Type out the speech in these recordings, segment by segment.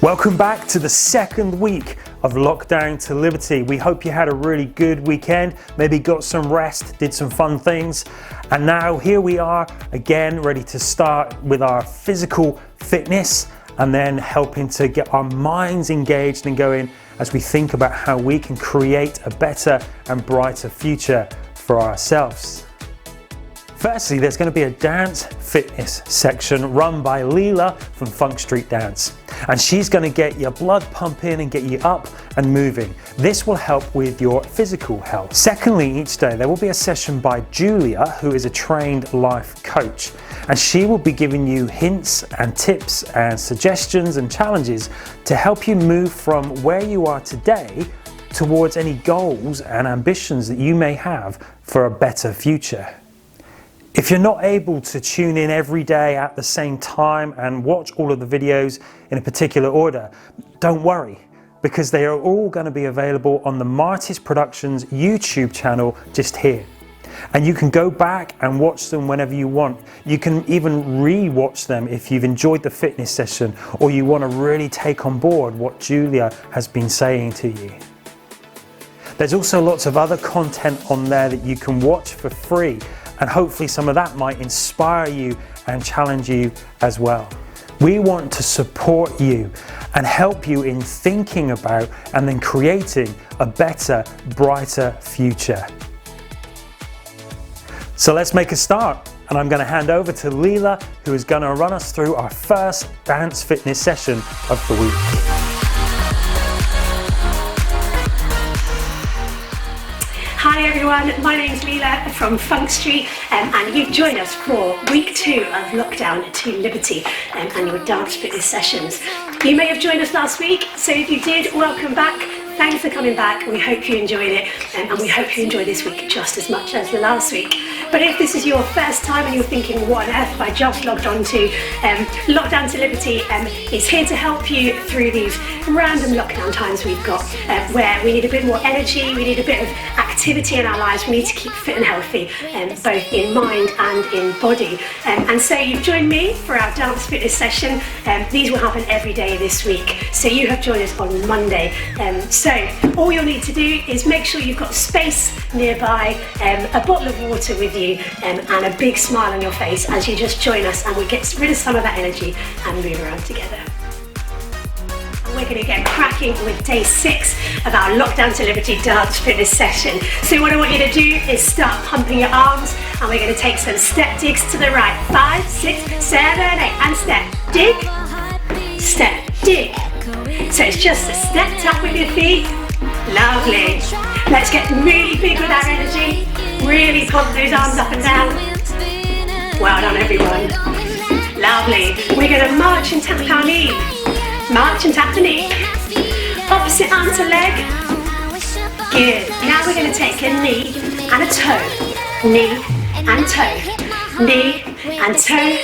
Welcome back to the second week of Lockdown to Liberty. We hope you had a really good weekend, maybe got some rest, did some fun things, and now here we are again, ready to start with our physical fitness and then helping to get our minds engaged and going as we think about how we can create a better and brighter future for ourselves. Firstly, there's going to be a dance fitness section run by Leila from Funk Street Dance. And she's going to get your blood pumping and get you up and moving. This will help with your physical health. Secondly, each day there will be a session by Julia, who is a trained life coach. And she will be giving you hints and tips and suggestions and challenges to help you move from where you are today towards any goals and ambitions that you may have for a better future. If you're not able to tune in every day at the same time and watch all of the videos in a particular order, don't worry, because they are all going to be available on the Martis Productions YouTube channel just here. And you can go back and watch them whenever you want. You can even re-watch them if you've enjoyed the fitness session or you want to really take on board what Julia has been saying to you. There's also lots of other content on there that you can watch for free, and hopefully some of that might inspire you and challenge you as well. We want to support you and help you in thinking about and then creating a better, brighter future. So let's make a start, and I'm going to hand over to Leila, who is going to run us through our first dance fitness session of the week. Hi everyone, my name's Leila from Funk Street and you've joined us for week 2 of Lockdown to Liberty and your dance fitness sessions. You may have joined us last week, so if you did, welcome back. Thanks for coming back. We hope you enjoyed it and we hope you enjoy this week just as much as the last week. But if this is your first time and you're thinking, what on earth have I just logged on to? Lockdown to Liberty is here to help you through these random lockdown times we've got where we need a bit more energy, we need a bit of activity in our lives, we need to keep fit and healthy, both in mind and in body. And so you've joined me for our dance fitness session. These will happen every day this week. So you have joined us on Monday. So all you'll need to do is make sure you've got space nearby, a bottle of water with you, and a big smile on your face as you just join us and we get rid of some of that energy and move around together. And we're going to get cracking with day 6 of our Lockdown to Liberty dance fitness session. So what I want you to do is start pumping your arms, and we're going to take some step digs to the right. 5, 6, 7, 8, and step, dig, step, dig. So it's just a step tap with your feet. Lovely. Let's get really big with our energy. Really pump those arms up and down. Well done everyone. Lovely. We're going to march and tap our knee. March and tap the knee. Opposite arm to leg. Good. Now we're going to take a knee and a toe. Knee and toe. Knee and toe.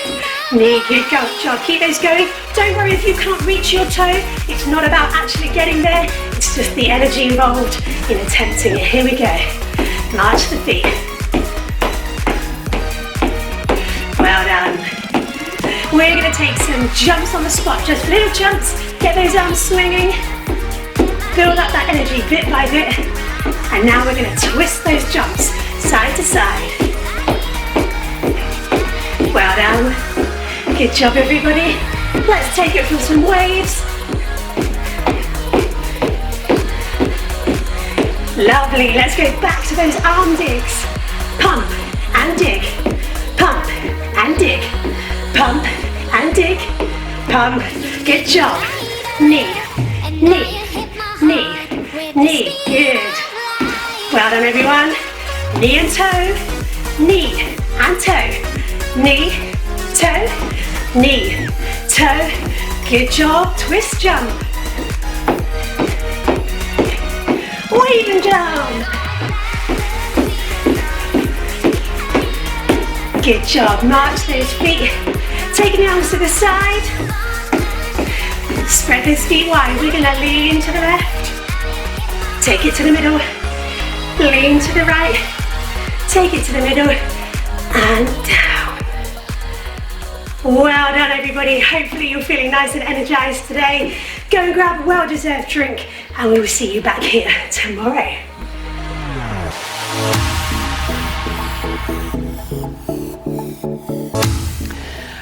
Knee. Good job. Keep those going. Don't worry if you can't reach your toe. It's not about actually getting there. It's just the energy involved in attempting it. Here we go. March the feet. Well done. We're going to take some jumps on the spot, just little jumps. Get those arms swinging. Build up that energy bit by bit. And now we're going to twist those jumps side to side. Well done. Good job everybody. Let's take it for some waves. Lovely, let's go back to those arm digs. Pump and dig, pump and dig, pump and dig, pump. Good job. Knee, knee, knee, knee. Good. Well done everyone. Knee and toe, knee and toe, knee, toe, knee, toe. Good job. Twist jump. Wave and jump. Good job. March those feet. Taking the arms to the side. Spread those feet wide. We're going to lean to the left. Take it to the middle. Lean to the right. Take it to the middle. And down. Well done, everybody. Hopefully you're feeling nice and energized today. Go and grab a well-deserved drink and we will see you back here tomorrow.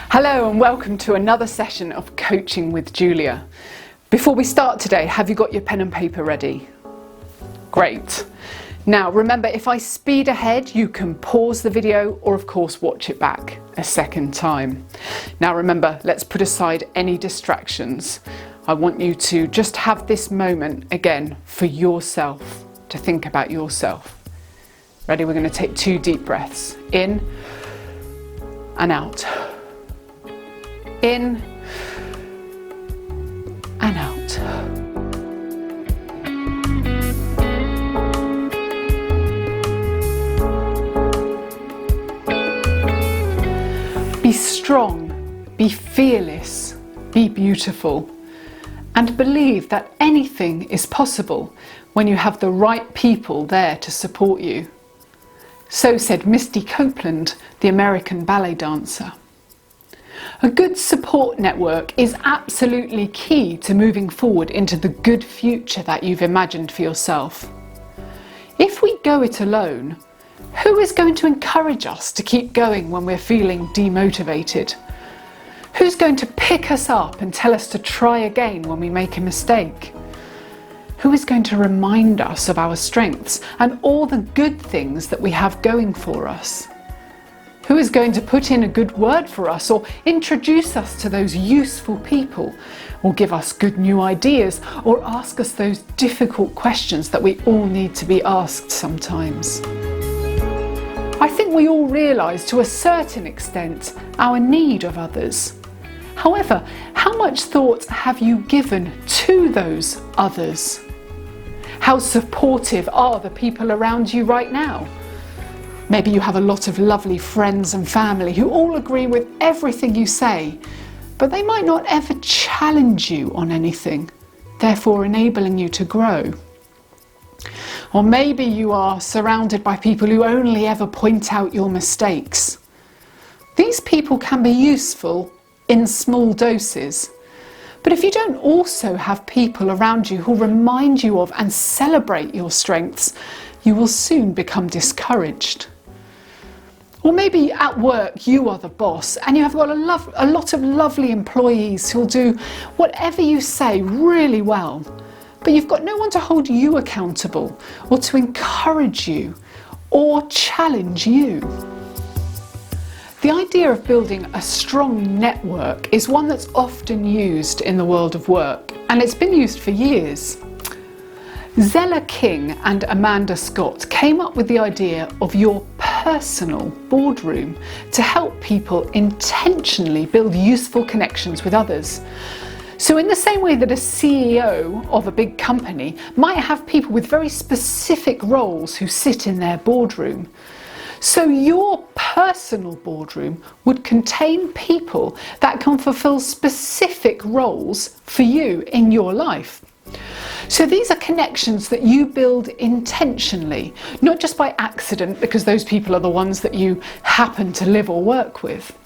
Hello and welcome to another session of Coaching with Julia. Before we start today, have you got your pen and paper ready? Great. Now remember, if I speed ahead, you can pause the video or of course watch it back a second time. Now remember, let's put aside any distractions. I want you to just have this moment again for yourself, to think about yourself. Ready? We're going to take 2 deep breaths. In and out. In and out. Be strong, be fearless, be beautiful, and believe that anything is possible when you have the right people there to support you. So said Misty Copeland, the American ballet dancer. A good support network is absolutely key to moving forward into the good future that you've imagined for yourself. If we go it alone, who is going to encourage us to keep going when we're feeling demotivated? Who's going to pick us up and tell us to try again when we make a mistake? Who is going to remind us of our strengths and all the good things that we have going for us? Who is going to put in a good word for us or introduce us to those useful people or give us good new ideas or ask us those difficult questions that we all need to be asked sometimes? I think we all realise to a certain extent our need of others. However, how much thought have you given to those others? How supportive are the people around you right now? Maybe you have a lot of lovely friends and family who all agree with everything you say, but they might not ever challenge you on anything, therefore enabling you to grow. Or maybe you are surrounded by people who only ever point out your mistakes. These people can be useful in small doses, but if you don't also have people around you who remind you of and celebrate your strengths, you will soon become discouraged. Or maybe at work you are the boss and you have got a lot of lovely employees who'll do whatever you say really well, but you've got no one to hold you accountable or to encourage you or challenge you. The idea of building a strong network is one that's often used in the world of work, and it's been used for years. Zella King and Amanda Scott came up with the idea of your personal boardroom to help people intentionally build useful connections with others. So in the same way that a CEO of a big company might have people with very specific roles who sit in their boardroom, so your personal boardroom would contain people that can fulfill specific roles for you in your life. So these are connections that you build intentionally, not just by accident because those people are the ones that you happen to live or work with.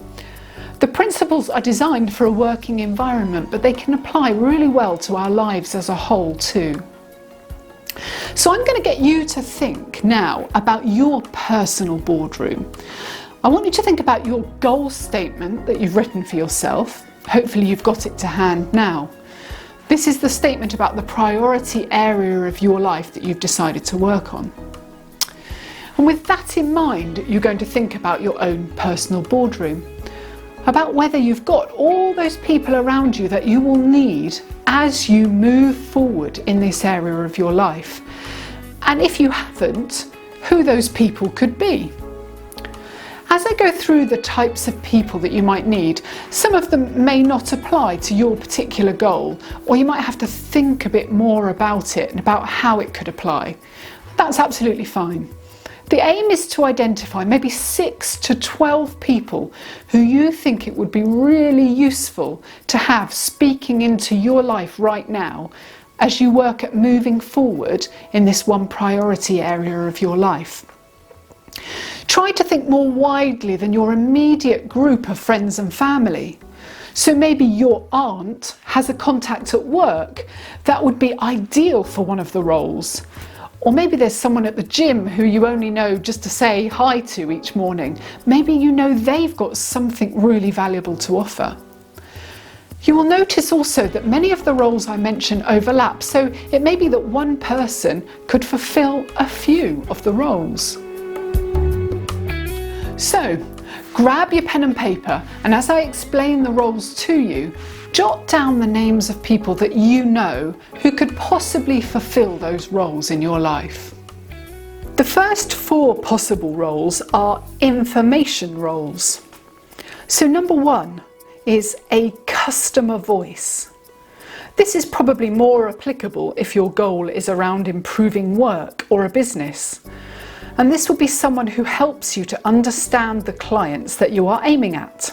The principles are designed for a working environment, but they can apply really well to our lives as a whole too. So I'm going to get you to think now about your personal boardroom. I want you to think about your goal statement that you've written for yourself. Hopefully you've got it to hand now. This is the statement about the priority area of your life that you've decided to work on. And with that in mind, you're going to think about your own personal boardroom, about whether you've got all those people around you that you will need as you move forward in this area of your life. And if you haven't, who those people could be. As I go through the types of people that you might need, some of them may not apply to your particular goal, or you might have to think a bit more about it and about how it could apply. That's absolutely fine. The aim is to identify maybe 6 to 12 people who you think it would be really useful to have speaking into your life right now as you work at moving forward in this one priority area of your life. Try to think more widely than your immediate group of friends and family. So maybe your aunt has a contact at work that would be ideal for one of the roles. Or maybe there's someone at the gym who you only know just to say hi to each morning. Maybe you know they've got something really valuable to offer. You will notice also that many of the roles I mention overlap, so it may be that one person could fulfill a few of the roles. So, grab your pen and paper, and as I explain the roles to you, jot down the names of people that you know who could possibly fulfill those roles in your life. The first 4 possible roles are information roles. So number 1 is a customer voice. This is probably more applicable if your goal is around improving work or a business. And this will be someone who helps you to understand the clients that you are aiming at.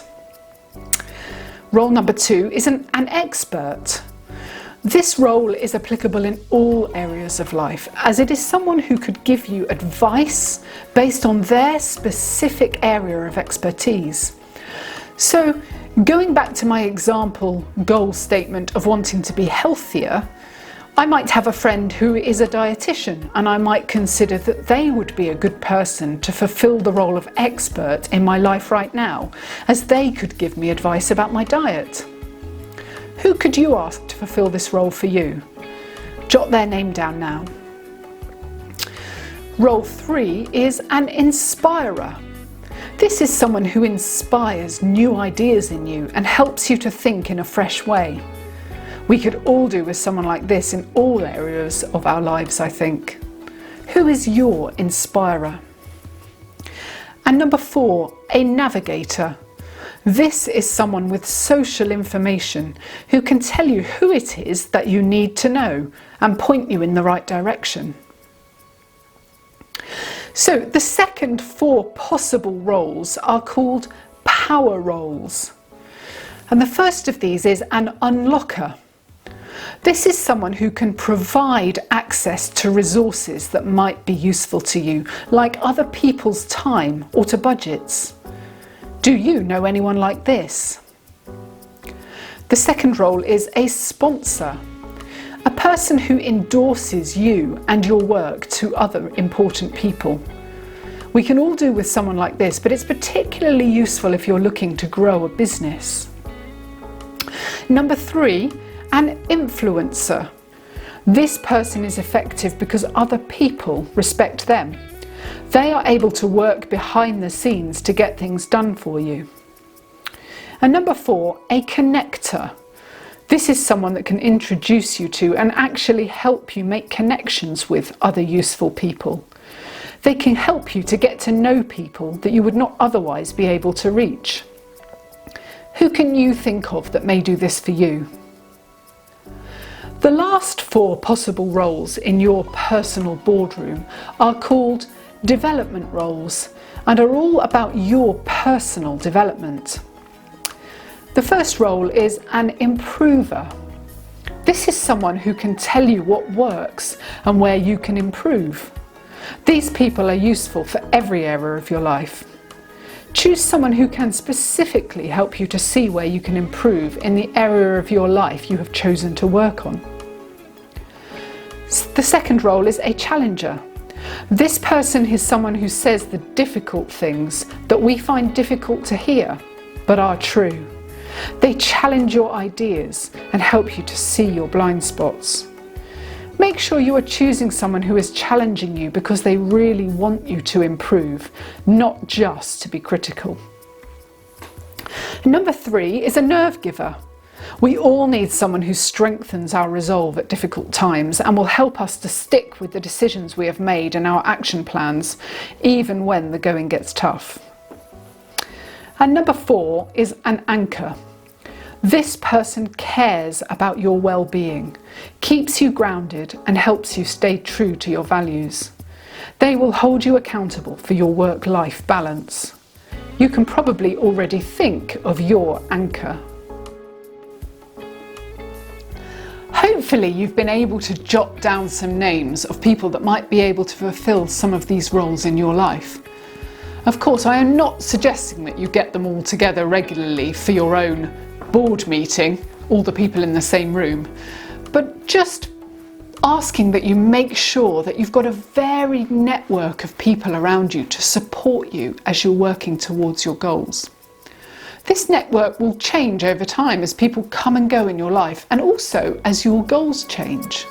Role number 2 is an expert. This role is applicable in all areas of life, as it is someone who could give you advice based on their specific area of expertise. So, going back to my example goal statement of wanting to be healthier, I might have a friend who is a dietitian, and I might consider that they would be a good person to fulfill the role of expert in my life right now, as they could give me advice about my diet. Who could you ask to fulfill this role for you? Jot their name down now. Role 3 is an inspirer. This is someone who inspires new ideas in you and helps you to think in a fresh way. We could all do with someone like this in all areas of our lives, I think. Who is your inspirer? And number 4, a navigator. This is someone with social information who can tell you who it is that you need to know and point you in the right direction. So the second 4 possible roles are called power roles. And the first of these is an unlocker. This is someone who can provide access to resources that might be useful to you, like other people's time or to budgets. Do you know anyone like this? The second role is a sponsor. A person who endorses you and your work to other important people. We can all do with someone like this, but it's particularly useful if you're looking to grow a business. Number 3, an influencer. This person is effective because other people respect them. They are able to work behind the scenes to get things done for you. And number 4, a connector. This is someone that can introduce you to and actually help you make connections with other useful people. They can help you to get to know people that you would not otherwise be able to reach. Who can you think of that may do this for you? The last 4 possible roles in your personal boardroom are called development roles and are all about your personal development. The first role is an improver. This is someone who can tell you what works and where you can improve. These people are useful for every area of your life. Choose someone who can specifically help you to see where you can improve in the area of your life you have chosen to work on. The second role is a challenger. This person is someone who says the difficult things that we find difficult to hear, but are true. They challenge your ideas and help you to see your blind spots. Make sure you are choosing someone who is challenging you because they really want you to improve, not just to be critical. Number 3 is a nerve giver. We all need someone who strengthens our resolve at difficult times and will help us to stick with the decisions we have made and our action plans, even when the going gets tough. And number 4 is an anchor. This person cares about your well-being, keeps you grounded and helps you stay true to your values. They will hold you accountable for your work-life balance. You can probably already think of your anchor. Hopefully you've been able to jot down some names of people that might be able to fulfill some of these roles in your life. Of course, I am not suggesting that you get them all together regularly for your own board meeting, all the people in the same room, but just asking that you make sure that you've got a varied network of people around you to support you as you're working towards your goals. This network will change over time as people come and go in your life, and also as your goals change.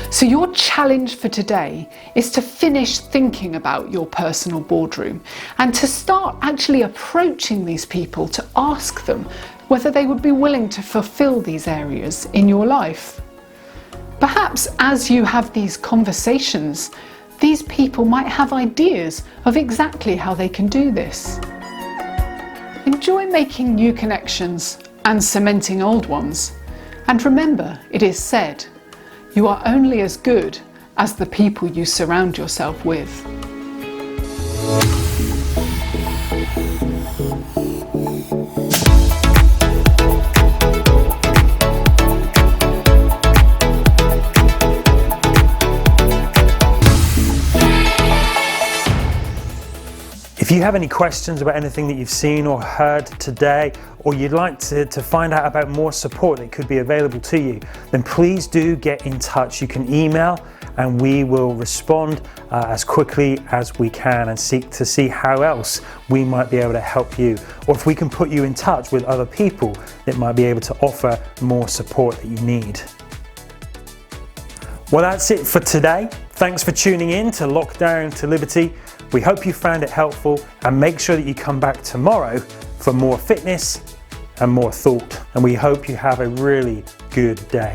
So your challenge for today is to finish thinking about your personal boardroom and to start actually approaching these people to ask them whether they would be willing to fulfill these areas in your life. Perhaps as you have these conversations, these people might have ideas of exactly how they can do this. Enjoy making new connections and cementing old ones. And remember, it is said, you are only as good as the people you surround yourself with. If you have any questions about anything that you've seen or heard today, or you'd like to find out about more support that could be available to you, then please do get in touch. You can email and we will respond as quickly as we can and seek to see how else we might be able to help you, or if we can put you in touch with other people that might be able to offer more support that you need. Well, that's it for today. Thanks for tuning in to Lockdown to Liberty. We hope you found it helpful, and make sure that you come back tomorrow for more fitness and more thought. And we hope you have a really good day.